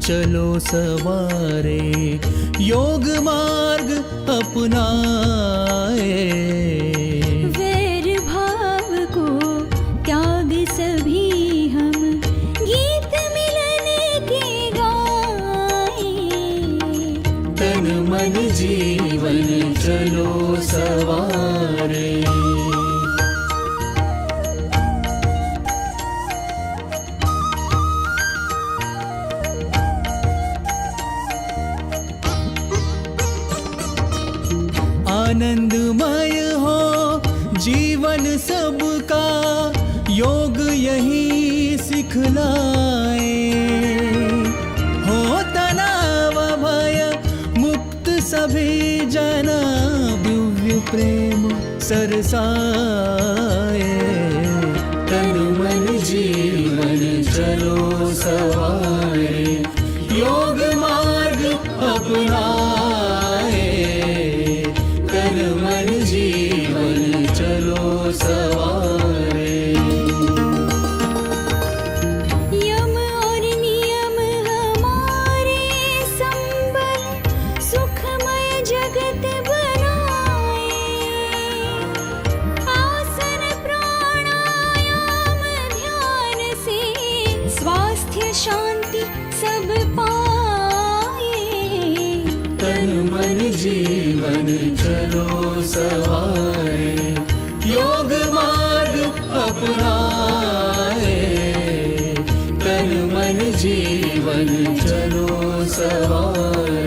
चलो सवारे, योग मार्ग अपनाए। वैर भाव को त्याग सभी हम, गीत मिलन के गाए। तन मन जीवन चलो सवारे। आनंदमय हो जीवन सबका, योग यही सिखलाए। हो तनाव भय मुक्त सभी जना, दिव्य प्रेम सरसाए। तन मन जीवन चलो सवारे, योग मार्ग अपनाए। तन मन जीवन चलो सवारे। यम और नियम हमारे संबल, सुखमय जगत बनाए। आसन प्राणायाम ध्यान से, स्वास्थ्य शांति सब पाए। तन मन जीवन चलो सवारे, योग मार्ग अपनाए। तन मन जीवन चलो सवारे।